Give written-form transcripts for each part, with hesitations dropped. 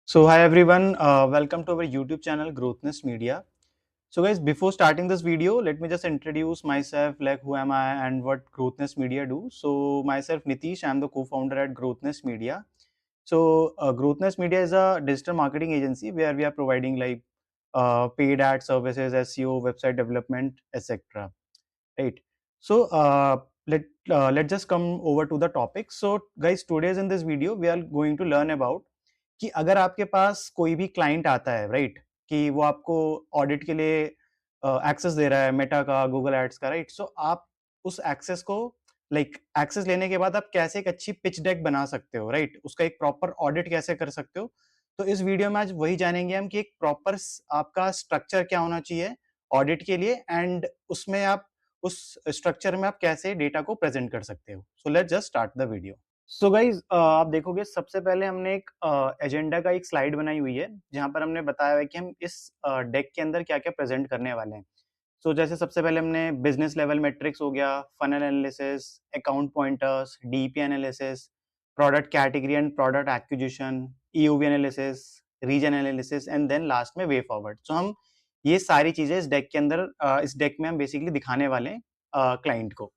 So hi everyone, welcome to our YouTube channel Growthness Media. So guys, before starting this video, let me just introduce myself, like who am I and what Growthness Media do. So myself Nitish, I'm the co-founder at Growthness Media. So Growthness Media is a digital marketing agency where we are providing like paid ad services, SEO, website development, etc. Right. So let's just come over to the topic. So guys, today's in this video we are going to learn about कि अगर आपके पास कोई भी client आता है right कि वो आपको ऑडिट के लिए एक्सेस दे रहा है मेटा का गूगल एड्स का राइट सो आप उस एक्सेस को लाइक एक्सेस लेने के बाद आप कैसे एक अच्छी पिच डेक बना सकते हो राइट उसका एक प्रॉपर ऑडिट कैसे कर सकते हो तो इस वीडियो में आज वही जानेंगे हम कि एक प्रॉपर आपका स्ट्रक्चर क्या होना चाहिए ऑडिट के लिए एंड उसमें आप उस स्ट्रक्चर में आप कैसे डेटा को प्रेजेंट कर सकते हो so let's just start the video so guys आप देखोगे सबसे पहले हमने एक एजेंडा का एक स्लाइड बनाई हुई है जहां पर हमने बताया है कि हम इस डेक के अंदर क्या क्या प्रेजेंट करने वाले हैं जैसे सबसे पहले हमने बिजनेस लेवल मेट्रिक्स हो गया funnel analysis account pointers DP analysis product category and product acquisition EOV analysis region analysis and then last में वे फॉरवर्ड सो हम ये सारी चीजें इस डेक के अंदर इस डेक में हम बेसिकली दिखाने वाले हैं क्लाइंट को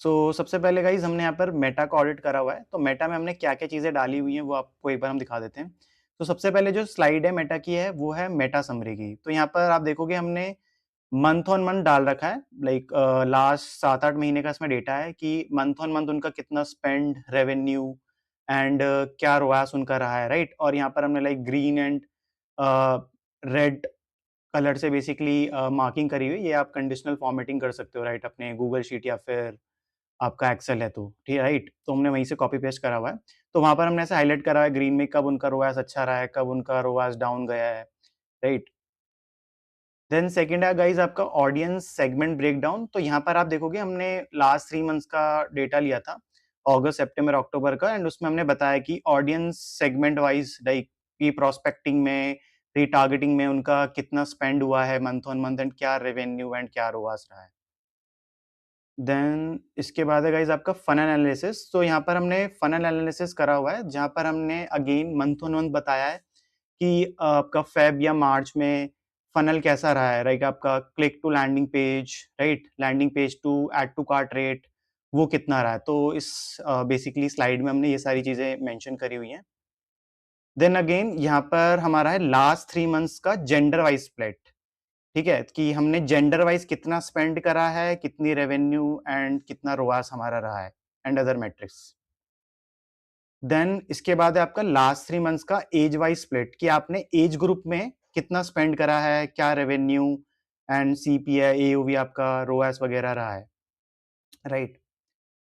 सबसे पहले गाइज हमने यहाँ पर मेटा का ऑडिट करा हुआ है तो मेटा में हमने क्या क्या चीजें डाली हुई हैं वो आपको एक बार हम दिखा देते हैं तो सबसे पहले जो स्लाइड है मेटा की है वो है मेटा समरी की तो यहाँ पर आप देखोगे हमने मंथ ऑन मंथ डाल रखा है लाइक लास्ट 7-8 महीने का इसमें डेटा है कि मंथ ऑन मंथ उनका कितना स्पेंड रेवेन्यू एंड क्या रोआस उनका रहा है राइट और यहाँ पर हमने like green and red colour से बेसिकली मार्किंग करी हुई ये आप कंडीशनल फॉर्मेटिंग कर सकते हो राइट अपने गूगल शीट या फिर आपका एक्सेल है तो ठीक है राइट तो हमने वहीं से कॉपी पेस्ट करा हुआ है तो वहां पर हमने ऐसे हाईलाइट करा है ग्रीन में कब उनका रोआस अच्छा रहा है कब उनका रोआस डाउन गया है राइट देन सेकंड है गाइस आपका ऑडियंस सेगमेंट ब्रेकडाउन तो यहाँ पर आप देखोगे हमने लास्ट 3 मंथ्स का डेटा लिया था अगस्त सितंबर अक्टूबर का एंड उसमें हमने बताया कि ऑडियंस सेगमेंट वाइज लाइक की प्रोस्पेक्टिंग में रीटारगेटिंग में उनका कितना स्पेंड हुआ है मंथ ऑन मंथ एंड क्या रेवेन्यू एंड क्या रोआस रहा है देन इसके बाद है गाइस आपका फनल एनालिसिस तो यहाँ पर हमने फनल एनालिसिस करा हुआ है जहाँ पर हमने अगेन मंथ ऑन मंथ बताया है कि आपका फेब या मार्च में फनल कैसा रहा है राइट आपका click to landing page right landing page to add to cart rate वो कितना रहा है तो इस बेसिकली स्लाइड में हमने ये सारी चीजें मेंशन करी हुई हैं देन अगेन यहाँ पर हमारा है लास्ट 3 मंथ्स का जेंडर वाइज स्प्लिट ठीक है कि हमने जेंडर वाइज कितना स्पेंड करा है कितनी रेवेन्यू एंड कितना रोआस हमारा रहा है एंड अदर मेट्रिक्स देन इसके बाद है आपका लास्ट 3 मंथ्स का एज वाइज स्प्लिट कि आपने एज ग्रुप में कितना स्पेंड करा है क्या रेवेन्यू एंड सीपीआई एओवी आपका रोएस वगैरह रहा है राइट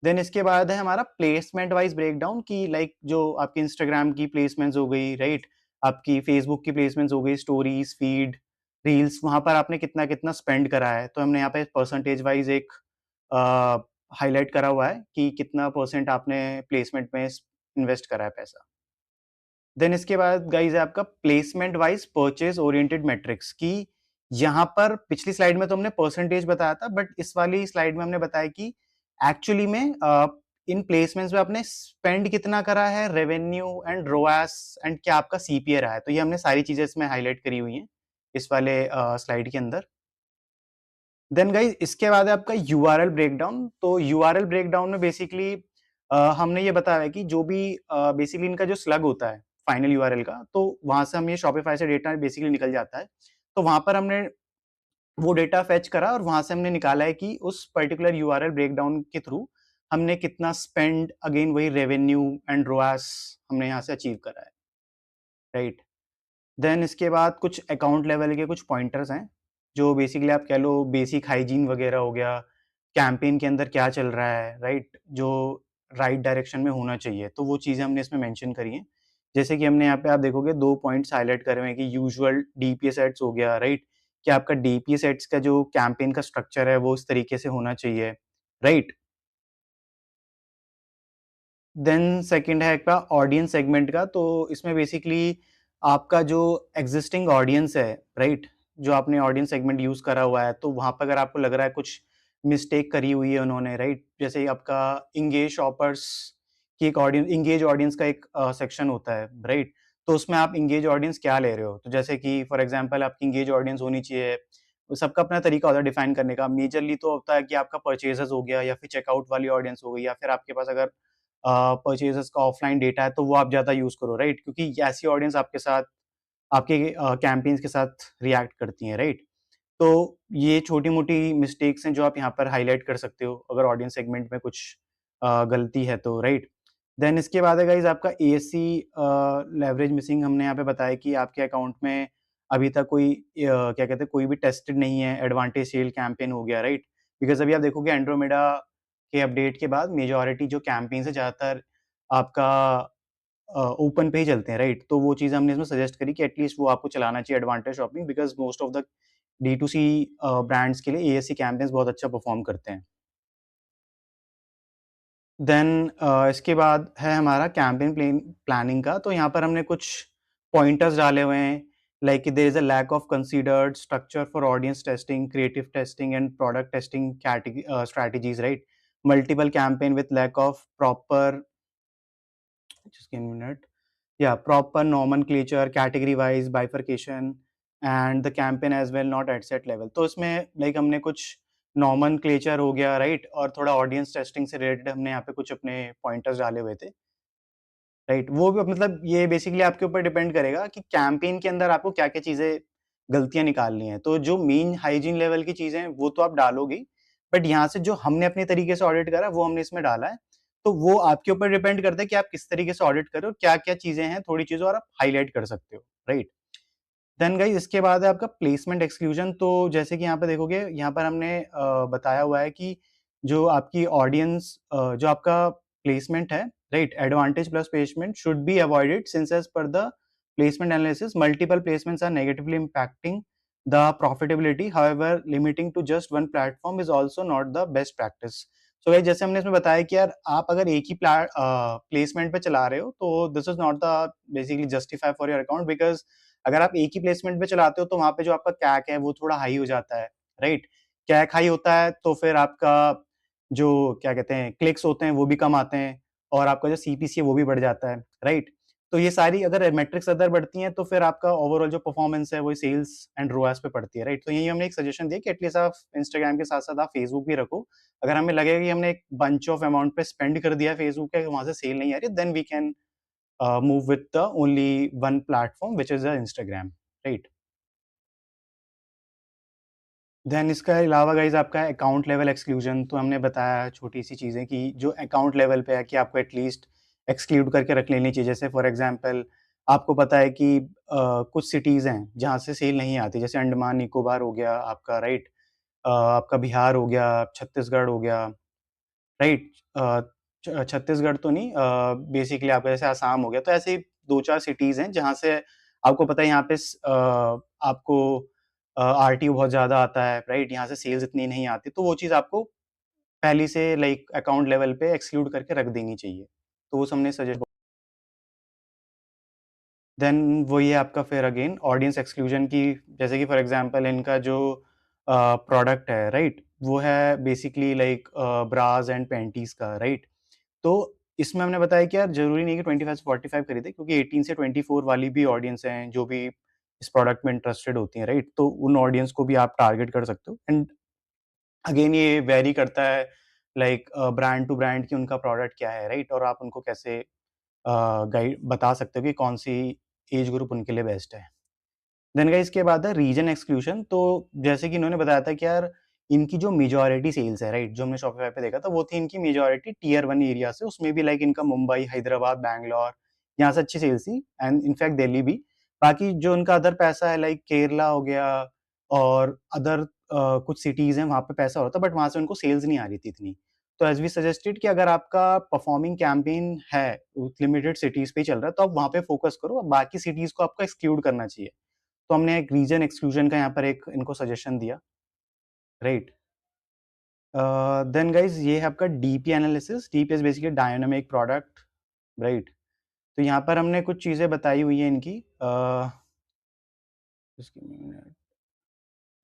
देन इसके बाद है हमारा प्लेसमेंट वाइज ब्रेकडाउन की लाइक जो आपकी इंस्टाग्राम की प्लेसमेंट्स हो गई राइट आपकी फेसबुक की प्लेसमेंट्स हो गई स्टोरीज फीड रील्स वहां पर आपने कितना कितना स्पेंड करा है तो हमने यहाँ पे परसेंटेज वाइज एक हाईलाइट करा हुआ है कि कितना परसेंट आपने प्लेसमेंट में इन्वेस्ट करा है पैसा देन इसके बाद गाइज है आपका placement wise purchase oriented matrix की यहाँ पर पिछली स्लाइड में तो हमने परसेंटेज बताया था बट इस वाली स्लाइड में हमने बताया कि एक्चुअली में इन प्लेसमेंट्स में आपने स्पेंड कितना करा है रेवेन्यू एंड रोआस एंड क्या आपका सीपीए रहा है तो ये हमने सारी चीजें इसमें हाईलाइट करी हुई हैं इस वाले स्लाइड के अंदर देन गाइज इसके बाद है आपका यूआरएल ब्रेकडाउन तो यूआरएल ब्रेकडाउन में बेसिकली हमने ये बताया है कि जो भी बेसिकली इनका जो स्लग होता है फाइनल यूआरएल का तो वहां से हम ये शॉपिफाई से डेटा बेसिकली निकल जाता है तो वहां पर हमने वो डेटा फेच करा और वहां से हमने निकाला है कि उस पर्टिकुलर यूआरएल ब्रेकडाउन के थ्रू हमने कितना स्पेंड अगेन वही रेवेन्यू एंड रोआस हमने यहाँ से अचीव करा है राइट देन इसके बाद कुछ अकाउंट लेवल के कुछ पॉइंटर्स हैं जो बेसिकली आप कह लो बेसिक हाइजीन वगैरह हो गया कैंपेन के अंदर क्या चल रहा है राइट जो राइट डायरेक्शन में होना चाहिए तो वो चीज़ें हमने इसमें मेंशन करी हैं जैसे कि हमने यहाँ पे आप देखोगे 2 पॉइंट्स हाईलाइट करे हुए हैं कि यूजुअल डीपीएस एड्स हो गया राइट कि आपका डीपीएस एड्स का जो कैंपेन का स्ट्रक्चर है वो इस तरीके से होना चाहिए राइट देन सेकंड है आपका ऑडियंस सेगमेंट का तो इसमें बेसिकली आपका जो एग्जिस्टिंग ऑडियंस है राइट जो आपने ऑडियंस सेगमेंट यूज करा हुआ है तो वहां पर अगर आपको लग रहा है कुछ मिस्टेक करी हुई है उन्होंने राइट जैसे आपका इंगेज शॉपर्स कि एक ऑडियंस एंगेज ऑडियंस का एक सेक्शन होता है, राइट? तो उसमें आप एंगेज ऑडियंस क्या ले रहे हो? तो जैसे कि फॉर एग्ज़ाम्पल आपकी एंगेज ऑडियंस होनी चाहिए, वो सबका अपना तरीका होता है डिफाइन करने का। मेजरली तो होता है कि आपका परचेज़र्स हो गया या फिर चेकआउट वाली ऑडियंस हो गई या फिर आपके पास अगर परचेज़र्स का ऑफलाइन डेटा है तो वो आप ज़्यादा यूज़ करो, राइट? क्योंकि ऐसी ऑडियंस आपके साथ आपके कैम्पेन्स के साथ रिएक्ट करती हैं, राइट? तो ये छोटी-मोटी मिस्टेक्स हैं जो आप यहाँ पर हाइलाइट कर सकते हो, अगर ऑडियंस सेगमेंट में कुछ गलती है तो, राइट? देन इसके बाद है गाइज़ आपका एएससी लेवरेज मिसिंग हमने यहाँ पे बताया कि आपके अकाउंट में अभी तक कोई क्या कहते हैं, कोई भी टेस्टेड नहीं है, एडवांटेज सेल कैंपेन हो गया, राइट? बिकॉज़ अभी आप देखोगे एंड्रोमेडा के अपडेट के बाद मेजॉरिटी जो कैंपेन्स है ज़्यादातर आपका ओपन पे ही चलते हैं, राइट? तो वो चीज़ हमने इसमें सजेस्ट करी कि एटलीस्ट वो आपको चलाना चाहिए advantage shopping because most of the D2C brands के लिए एएससी कैंपेन्स बहुत अच्छा परफ़ॉर्म करते हैं। देन इसके बाद है हमारा कैंपेन प्लानिंग का, तो यहाँ पर हमने कुछ पॉइंटर्स डाले हुए हैं, like there is a lack of considered structure for audience testing, creative testing and product testing strategies, right? Multiple campaign with lack of proper just give me a minute. Yeah, proper nomenclature, category-wise bifurcation and the campaign as well not at set level. तो इसमें like हमने कुछ nomenclature हो गया right और थोड़ा audience testing से related हमने यहाँ पे कुछ अपने पॉइंटर्स डाले हुए थे, राइट? वो भी मतलब ये बेसिकली आपके ऊपर डिपेंड करेगा कि कैंपेन के अंदर आपको क्या-क्या चीज़ें गलतियाँ निकालनी है। तो जो मेन हाइजीन लेवल की चीज़ें हैं, वो तो आप डालोगे ही, बट यहाँ से जो हमने अपने तरीके से ऑडिट करा, वो हमने इसमें डाला है। तो वो आपके ऊपर डिपेंड करता है कि आप किस तरीके से ऑडिट कर रहे हो, क्या-क्या चीज़ें हैं, थोड़ी चीज़ें और आप हाइलाइट कर सकते हो, राइट? देन गाइस इसके बाद है आपका प्लेसमेंट एक्सक्लूजन तो जैसे कि यहाँ पे देखोगे यहाँ पर हमने बताया हुआ है कि जो आपकी ऑडियंस जो आपका प्लेसमेंट है right advantage plus placement should be avoided since as per the placement analysis multiple placements are negatively impacting the profitability however limiting to just one platform is also not the best practice so guys जैसे हमने इसमें बताया कि यार आप अगर एक ही placement पे चला रहे हो तो this is not the basically justify for your account because अगर आप एक ही प्लेसमेंट पे चलाते हो तो वहाँ पे जो आपका कैक है वो थोड़ा हाई हो जाता है, राइट? कैक हाई होता है तो फिर आपका जो क्या कहते हैं क्लिक्स होते हैं वो भी कम आते हैं और आपका जो सीपीसी है वो भी बढ़ जाता है, राइट? तो ये सारी अगर मेट्रिक्स अदर बढ़ती हैं तो फिर आपका ओवरऑल जो परफॉर्मेंस है वो सेल्स एंड रोआस पे पड़ती है, राइट? तो यही हमने एक सजेशन दिया कि एटलीस्ट आप इंस्टाग्राम के साथ-साथ आप फेसबुक भी रखो। अगर हमें लगेगा कि हमने एक बंच ऑफ अमाउंट पे स्पेंड कर दिया है फेसबुक पे, वहाँ से सेल नहीं आ रही, then we can move with the only one platform which is Instagram, right? Then इसके अलावा गाइस आपका अकाउंट लेवल एक्सक्लूजन तो हमने बताया छोटी सी चीज़ें कि जो अकाउंट लेवल पे है कि आपको एटलीस्ट एक्सक्लूड करके रख लेनी चाहिए जैसे फॉर एग्जांपल आपको पता है कि कुछ सिटीज़ हैं जहाँ से सेल नहीं आती जैसे अंडमान निकोबार हो गया आपका राइट आपका बिहार हो गया छत्तीसगढ़ हो गया राइट छत्तीसगढ़ तो नहीं बेसिकली आपका जैसे आसाम हो गया तो ऐसे 2-4 सिटीज़ हैं जहाँ से आपको पता है यहाँ पे आपको आरटीओ बहुत ज़्यादा आता है राइट यहाँ से सेल्स इतनी नहीं आती तो वो चीज़ आपको पहले से लाइक अकाउंट लेवल पे एक्सक्लूड करके रख देनी चाहिए। तो वो हमने सजेस्ट देन वही है आपका फिर अगेन ऑडियंस एक्सक्लूजन की जैसे कि फॉर एग्जांपल इनका जो प्रोडक्ट है राइट वो है basically like bras and panties का राइट तो इसमें हमने बताया कि यार ज़रूरी नहीं कि 25 से 45 खरीदें क्योंकि 18 से 24 वाली भी ऑडियंस हैं, जो भी इस प्रोडक्ट में इंटरेस्टेड होती हैं, राइट? तो उन ऑडियंस को भी आप टारगेट कर सकते हो एंड अगेन ये वेरी करता है लाइक ब्रांड टू ब्रांड कि उनका प्रोडक्ट क्या है, राइट? और आप उनको कैसे गाइड बता सकते हो कि कौन-सी एज ग्रुप उनके लिए बेस्ट है। देन गाइस इसके बाद है रीजन एक्सक्लूजन तो जैसे कि इन्होंने बताया था कि यार इनकी जो मेजॉरिटी सेल्स है राइट जो हमने शॉपिफाई पे देखा था वो थी इनकी मेजॉरिटी टियर 1 एरिया से उसमें भी लाइक इनका मुंबई, हैदराबाद, बैंगलोर यहाँ से अच्छी सेल्स थी एंड इनफैक्ट दिल्ली भी। बाकी जो उनका अदर पैसा है लाइक केरला हो गया और अदर कुछ सिटीज़ हैं वहाँ पे पैसा होता है बट वहाँ से उनको सेल्स नहीं आ रही थी इतनी। तो एज़ वी सजेस्टेड कि अगर आपका परफॉर्मिंग कैंपेन है लिमिटेड सिटीज़ पे ही चल रहा है तो आप वहाँ पे फोकस करो, बाकी सिटीज़ को आपको एक्सक्लूड करना चाहिए। तो हमने एक रीजन एक्सक्लूजन का यहाँ पर एक इनको सजेशन दिया, राइट? देन गाइज़ ये है आपका DP analysis, DP is basically dynamic product, right? तो यहाँ पर हमने कुछ चीज़ें बताई हुई हैं इनकी just give me a minute.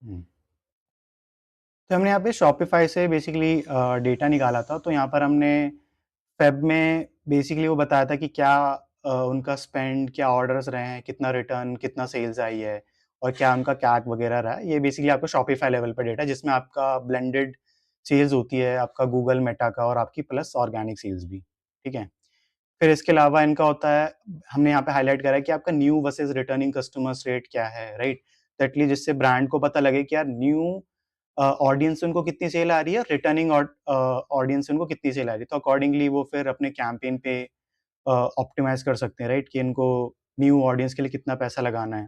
हुँ। तो हमने यहाँ पे शॉपिफाई से बेसिकली डेटा निकाला था, तो यहाँ पर हमने फ़ेब में बेसिकली वो बताया था कि क्या उनका स्पेंड, क्या ऑर्डर्स रहे हैं, कितना रिटर्न, कितना सेल्स आई है और क्या उनका कैक वगैरह रहा है। ये बेसिकली आपको शॉपिफ़ाई लेवल पे डेटा है जिसमें आपका ब्लेंडेड सेल्स होती है, आपका गूगल, मेटा का और आपकी प्लस ऑर्गेनिक सेल्स भी, ठीक है? फिर इसके अलावा इनका होता है, हमने यहाँ पे हाइलाइट करा है कि आपका new versus returning customers rate क्या है, राइट? दैट मीन्स जिससे ब्रांड को पता लगे कि यार न्यू ऑडियंस से उनको कितनी सेल आ रही है, रिटर्निंग ऑडियंस से उनको कितनी सेल आ रही है। तो अकॉर्डिंगली वो फिर अपने कैंपेन पे ऑप्टिमाइज़ कर सकते हैं, राइट? कि इनको न्यू ऑडियंस के लिए कितना पैसा लगाना है।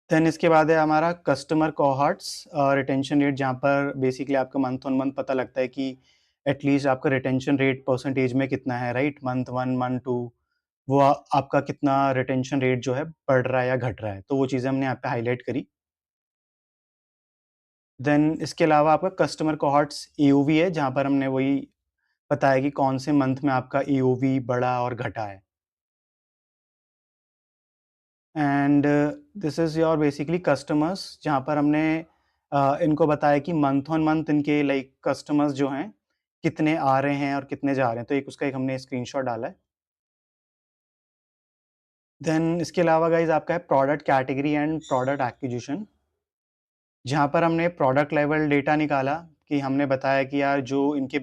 देन इसके बाद है हमारा कस्टमर कोहॉर्ट्स रिटेंशन रेट, जहाँ पर बेसिकली आपका मंथ ऑन मंथ पता लगता है कि एटलीस्ट आपका रिटेंशन रेट परसेंटेज में कितना है, राइट? मंथ 1, मंथ 2 वो आपका कितना रिटेंशन रेट जो है बढ़ रहा है या घट रहा है। तो वो चीज़ें हमने यहाँ पे हाइलाइट करी। देन इसके अलावा आपका कस्टमर कोहॉर्ट्स ईओवी है, जहाँ पर हमने वही बताया कि कौन से मंथ में आपका ईओवी बढ़ा और घटा है। And this is your basically customers, जहाँ पर हमने इनको बताया कि मंथ ऑन मंथ इनके लाइक कस्टमर्स जो हैं, कितने आ रहे हैं और कितने जा रहे हैं। तो एक उसका एक हमने स्क्रीनशॉट डाला है। देन इसके अलावा गाइज़ आपका है product category and product acquisition, जहाँ पर हमने प्रोडक्ट लेवल डेटा निकाला कि हमने बताया कि यार जो इनके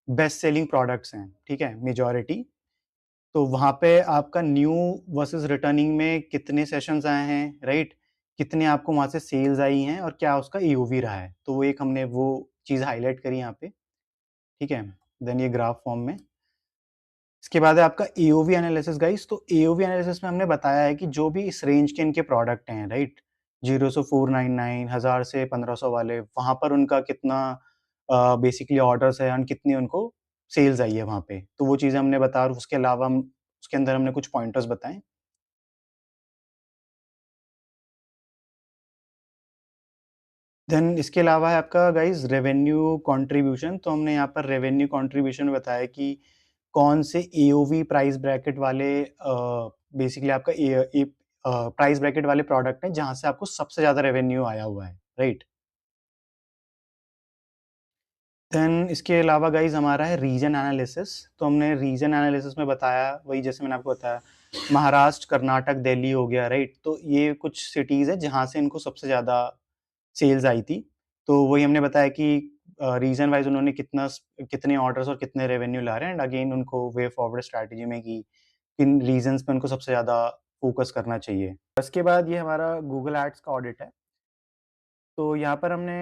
बेस्ट सेलिंग प्रोडक्ट्स हैं, ठीक है? मेजॉरिटी, तो वहाँ पे आपका न्यू वर्सेस रिटर्निंग में कितने सेशंस आए हैं, राइट? कितने आपको वहाँ से सेल्स आई हैं और क्या उसका ईओवी रहा है। तो वो एक हमने वो चीज़ हाइलाइट करी यहाँ पे, ठीक है? देन ये ग्राफ फॉर्म में। इसके बाद है आपका एओवी एनालिसिस गाइस। तो एओवी एनालिसिस में हमने बताया है कि जो भी इस रेंज के इनके प्रोडक्ट हैं, राइट? 0 से 499, 1000 से 1500 वाले, वहाँ पर उनका कितना बेसिकली ऑर्डर्स है एंड कितनी उनको सेल्स आई है वहाँ पे। तो वो चीज़ें हमने बताया और उसके अलावा हम उसके अंदर हमने कुछ पॉइंटर्स बताएँ। देन इसके अलावा है आपका गाइस रेवेन्यू कंट्रीब्यूशन। तो हमने यहाँ पर रेवेन्यू कंट्रीब्यूशन बताया कि कौन से एओवी प्राइस ब्रैकेट वाले बेसिकली आपका प्राइस ब्रैकेट वाले प्रोडक्ट हैं जहाँ से आपको सबसे ज़्यादा रेवेन्यू आया हुआ है, राइट? देन इसके अलावा गाइस हमारा है रीजन एनालिसिस। तो हमने रीजन एनालिसिस में बताया वही जैसे मैंने आपको बताया, महाराष्ट्र, कर्नाटक, दिल्ली हो गया, राइट? तो ये कुछ सिटीज़ है जहाँ से इनको सबसे ज़्यादा सेल्स आई थी। तो वही हमने बताया कि रीजन वाइज़ उन्होंने कितने ऑर्डर्स और कितने रेवेन्यू ला रहे हैं एंड अगेन उनको वे फॉरवर्ड स्ट्रैटेजी में कि किन रीजन्स पे उनको सबसे ज़्यादा फ़ोकस करना चाहिए। इसके बाद ये हमारा गूगल एड्स का ऑडिट है। तो यहाँ पर हमने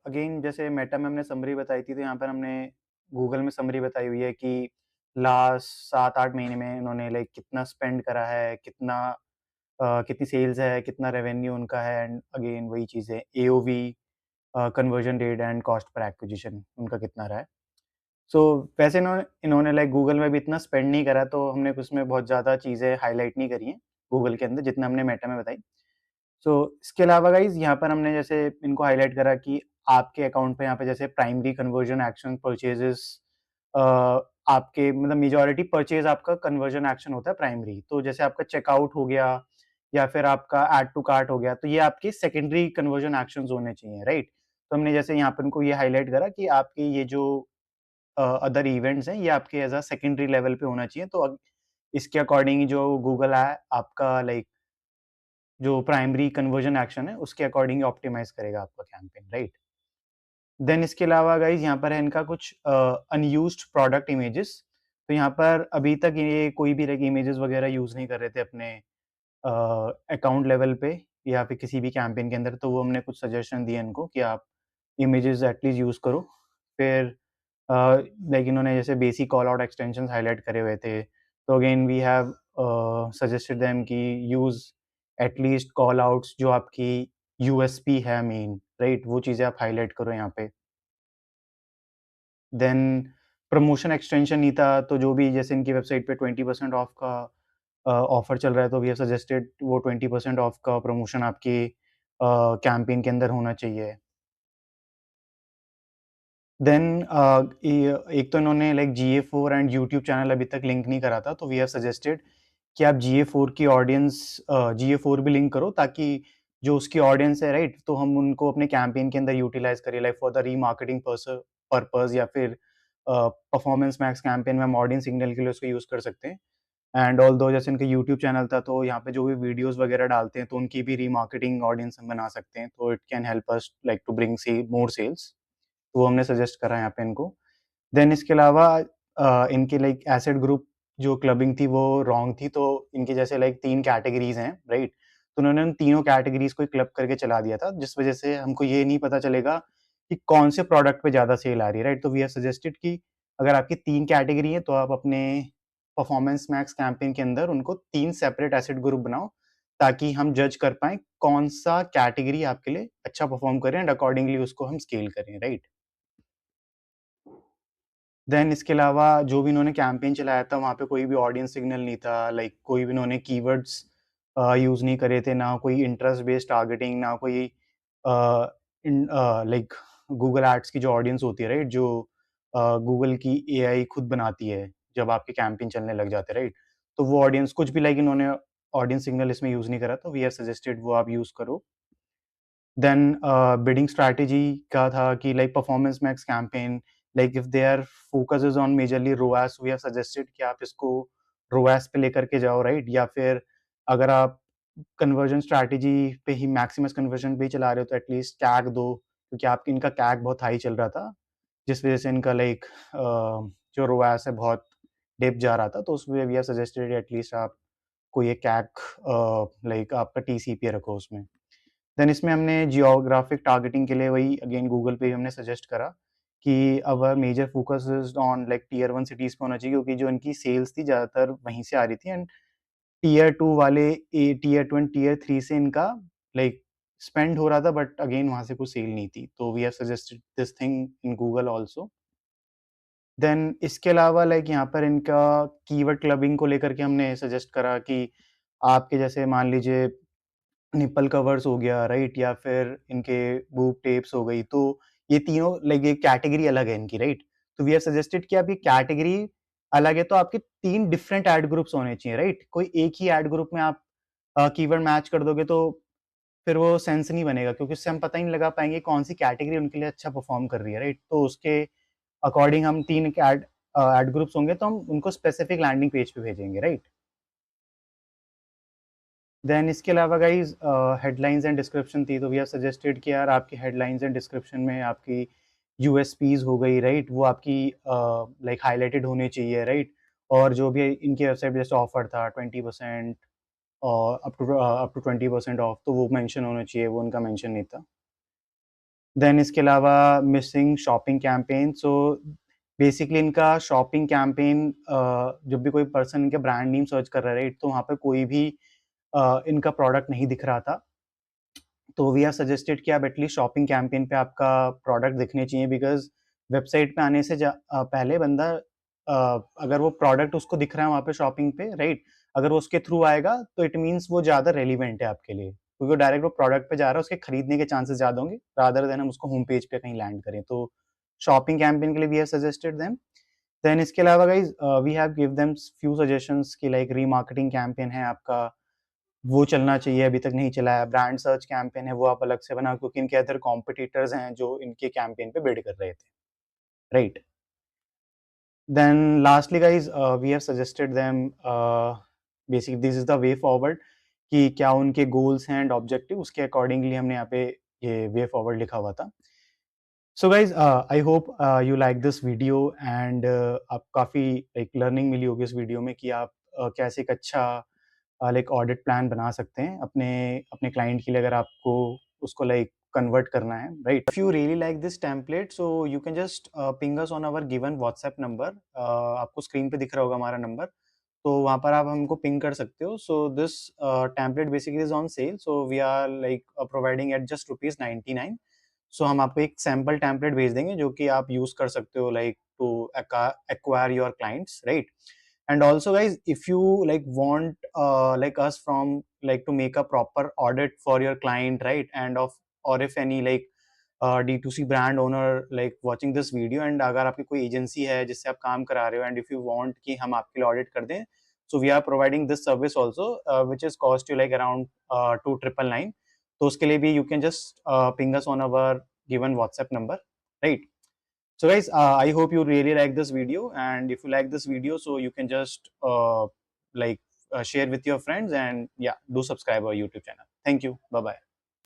अगेन जैसे मेटा में हमने समरी बताई थी, तो यहाँ पर हमने गूगल में समरी बताई हुई है कि लास्ट 7-8 महीने में इन्होंने लाइक कितना स्पेंड करा है, कितनी सेल्स है, कितना रेवेन्यू उनका है एंड अगेन वही चीज़ें AOV, conversion rate and cost per acquisition उनका कितना रहा है। सो वैसे इन्होंने इन्होंने लाइक गूगल में भी इतना स्पेंड नहीं करा, तो हमने उसमें बहुत ज़्यादा चीज़ें हाइलाइट नहीं करी हैं गूगल के अंदर, जितना हमने मेटा में बताई। सो इसके अलावा गाइज़ यहाँ पर हमने जैसे इनको हाइलाइट करा कि आपके अकाउंट पे यहाँ पे जैसे प्राइमरी कन्वर्जन एक्शन परचेज़ेज़ अ, आपके मतलब मेजॉरिटी परचेज़ आपका कन्वर्जन एक्शन होता है प्राइमरी। तो जैसे आपका चेकआउट हो गया या फिर आपका ऐड टू कार्ट हो गया, तो ये आपके सेकेंडरी कन्वर्जन एक्शंस होने चाहिए, राइट? तो हमने जैसे यहाँ पे इनको ये हाइलाइट करा कि आपके ये जो अदर इवेंट्स हैं, ये आपके एज़ अ सेकेंडरी लेवल पे होना चाहिए। तो अब इसके अकॉर्डिंग जो गूगल है आपका लाइक जो प्राइमरी कन्वर्जन एक्शन है, उसके अकॉर्डिंग ऑप्टिमाइज़ करेगा आपका कैंपेन, राइट? देन इसके अलावा गाइज़ यहाँ पर है इनका कुछ अनयूज्ड प्रोडक्ट इमेजेस। तो यहाँ पर अभी तक ये कोई भी लाइक इमेजेस वगैरह यूज़ नहीं कर रहे थे अपने अकाउंट लेवल पे या फिर किसी भी कैंपेन के अंदर, तो वो हमने कुछ सजेशन दिए इनको कि आप इमेजेस एटलीस्ट यूज़ करो। फिर अ, लाइक इन्होंने जैसे basic call out extensions highlight करे हुए थे। तो again we have suggested them कि यूज़ एटलीस्ट कॉल आउट्स जो आपकी यूएसपी है मेन, राइट? वो चीज़ें आप हाइलाइट करो यहाँ पे। देन प्रमोशन एक्सटेंशन नहीं था, तो जो भी जैसे इनकी वेबसाइट पे 20% ऑफ का ऑफर चल रहा है, तो वी हैव सजेस्टेड वो 20% ऑफ का प्रमोशन आपके कैंपेन के अंदर होना चाहिए। देन एक तो इन्होंने लाइक जीए4 एंड यूट्यूब चैनल अभी तक लिंक नहीं करा था, तो वी हैव सजेस्टेड कि आप जीए4 की ऑडियंस जीए4 भी लिंक करो, ताकि जो उसकी ऑडियंस है, राइट? तो हम उनको अपने कैंपेन के अंदर यूटिलाइज़ करें like for the remarketing purpose या फिर परफॉर्मेंस मैक्स कैंपेन में हम ऑडियंस सिग्नल के लिए उसको यूज़ कर सकते हैं। एंड ऑल्दो जैसे इनका यूट्यूब चैनल था, तो यहाँ पे जो भी वीडियोज़ वगैरह डालते हैं, तो उनकी भी रीमार्केटिंग ऑडियंस हम बना सकते हैं, तो it can help us like to bring more sales. तो वो हमने सजेस्ट करा यहाँ पे इनको। देन इसके अलावा इनकी लाइक एसेट ग्रुप जो क्लबिंग थी वो रॉन्ग थी, तो इनकी जैसे लाइक 3 कैटेगरीज़ हैं, राइट? तो उन्होंने उन तीनों कैटेगरीज़ को क्लब करके चला दिया था, जिस वजह से हमको ये नहीं पता चलेगा कि कौन से प्रोडक्ट पे ज़्यादा सेल आ रही है, राइट? तो वी हैव सजेस्टेड कि अगर आपकी 3 कैटेगरी है, तो आप अपने परफॉर्मेंस मैक्स कैंपेन के अंदर उनको 3 सेपरेट एसेट ग्रुप बनाओ, ताकि हम जज कर पाएँ कौन-सा कैटेगरी आपके लिए अच्छा परफॉर्म करे एंड अकॉर्डिंगली उसको हम स्केल करें, राइट? देन इसके अलावा जो भी इन्होंने कैंपेन चलाया था, वहाँ पे कोई भी ऑडियंस सिग्नल नहीं था, लाइक कोई भी इन्होंने कीवर्ड्स यूज़ नहीं करे थे, ना कोई इंटरेस्ट बेस्ड टारगेटिंग, ना कोई लाइक गूगल एड्स की जो ऑडियंस होती है, राइट? जो गूगल की एआई खुद बनाती है, जब आपके कैंपेन चलने लग जाते हैं, राइट? तो वो ऑडियंस कुछ भी लाइक इन्होंने ऑडियंस सिग्नल इसमें यूज़ नहीं करा, तो वी हैव सजेस्टेड वो आप यूज़ करो। देन बिडिंग स्ट्रैटेजी का था कि like performance max campaign, like if there focus is on majorly ROAS, we have suggested कि आप इसको रोआस पे लेकर के जाओ, राइट? या फिर अगर आप कन्वर्जन स्ट्रैटेजी पे ही मैक्सिमस कन्वर्जन पे ही चला रहे हो, तो एटलीस्ट कैग दो, क्योंकि आपकी इनका कैग बहुत हाई चल रहा था, जिस वजह से इनका लाइक जो रोआस है बहुत डिप जा रहा था, तो उसमें वी हैव सजेस्टेड एटलीस्ट आप कोई एक कैग लाइक आपका टीसीपी रखो उसमें। देन इसमें हमने जियोग्राफिक टारगेटिंग के लिए वही अगेन गूगल पे ही हमने सजेस्ट करा कि our major focus is on like tier 1 cities पे होना चाहिए, क्योंकि जो इनकी सेल्स थी ज़्यादातर वहीं से आ रही थी, एंड टियर 2 वाले टियर 2 एंड टियर 3 से इनका लाइक स्पेंड हो रहा था, बट अगेन वहाँ से कुछ सेल नहीं थी। तो we have suggested this thing in Google also. Then इसके अलावा लाइक यहाँ पर इनका कीवर्ड क्लबिंग को लेकर के हमने सजेस्ट करा कि आपके जैसे मान लीजिए निप्पल कवर्स हो गया, राइट? या फिर इनके बूब टेप्स हो गई, तो ये तीनों लाइक एक कैटेगरी अलग है इनकी, राइट? तो वी हैव सजेस्टेड कि आपकी कैटेगरी अलग है, तो आपके 3 डिफरेंट एड ग्रुप्स होने चाहिए, राइट? कोई एक ही एड ग्रुप में आप कीवर्ड मैच कर दोगे, तो फिर वो सेंस नहीं बनेगा, क्योंकि उससे हम पता ही नहीं लगा पाएँगे कौन-सी कैटेगरी उनके लिए अच्छा परफॉर्म कर रही है, राइट? तो उसके अकॉर्डिंग हम 3 एड ग्रुप्स होंगे, तो हम उनको स्पेसिफिक लैंडिंग पेज पे भेजेंगे, राइट? देन इसके अलावा गाइज़ हेडलाइंस एंड डिस्क्रिप्शन थी, तो वी हैव सजेस्टेड कि यार आपकी हेडलाइंस एंड डिस्क्रिप्शन में आपकी यूएसपीज़ हो गई, राइट? वो आपकी लाइक हाइलाइटेड होनी चाहिए, राइट? और जो भी इनकी वेबसाइट पे जैसे ऑफर था 20% और अप टू 20% ऑफ, तो वो मेंशन होना चाहिए, वो उनका मेंशन नहीं था। देन इसके अलावा missing shopping campaign, so basically इनका शॉपिंग कैंपेन जब भी कोई पर्सन इनके ब्रांड नेम सर्च कर रहा है, राइट? तो वहाँ पे कोई भी इनका प्रोडक्ट नहीं दिख रहा था। तो वी हैव सजेस्टेड कि आप एटलीस्ट शॉपिंग कैंपेन पे आपका प्रोडक्ट दिखने चाहिए, बिकॉज़ वेबसाइट पे आने से पहले बंदा अगर वो प्रोडक्ट उसको दिख रहा है वहाँ पे शॉपिंग पे, राइट? अगर वो उसके थ्रू आएगा, तो इट मीन्स वो ज़्यादा रेलेवेंट है आपके लिए, क्योंकि वो डायरेक्ट वो प्रोडक्ट पे जा रहा है, उसके खरीदने के चांसेस ज़्यादा होंगे, रादर देन हम उसको होम पेज पे कहीं लैंड करें। तो शॉपिंग कैंपेन के लिए we have suggested them. Then इसके अलावा guys we have give them few suggestions कि लाइक रीमार्केटिंग कैंपेन है आपका, वो चलना चाहिए, अभी तक नहीं चला है। ब्रांड सर्च कैंपेन है, वो आप अलग से बनाओ, क्योंकि इनके अदर कॉम्पिटिटर्स हैं जो इनके कैंपेन पे बिड कर रहे थे, right? Then lastly guys we have suggested them basically this is the way forward, कि क्या उनके गोल्स हैं एंड ऑब्जेक्टिव, उसके अकॉर्डिंगली हमने यहाँ पे ये वे फॉरवर्ड लिखा हुआ था। So guys I hope you like this video and आप काफ़ी लाइक लर्निंग मिली होगी इस वीडियो में कि आप कैसे एक अच्छा लाइक ऑडिट प्लान बना सकते हैं अपने अपने क्लाइंट के लिए, अगर आपको उसको लाइक कन्वर्ट करना है, right? If you really like this template, so you can just ping us on our given WhatsApp number. आपको स्क्रीन पे दिख रहा होगा हमारा नंबर, तो वहाँ पर आप हमको पिंग कर सकते हो। So this template basically is on sale, so we are like providing at just ₹99। So हम आपको एक सैंपल टेम्पलेट भेज देंगे, जो कि आप यूज कर सकते हो like to acquire your clients, right? And also guys, if you like want like us from like to make a proper audit for your client, right? And of or if any like D2C brand owner like watching this video, and अगर आपकी कोई agency है जिससे आप काम करा रहे हो, and if you want कि हम आपके लिए ऑडिट कर दें, so we are providing this service also, which is cost you like around 2,999। तो उसके लिए भी you can just ping us on our given WhatsApp number, right? So guys, I hope you really like this video, and if you like this video, so you can just like share with your friends, and yeah, do subscribe our YouTube channel. Thank you. Bye bye.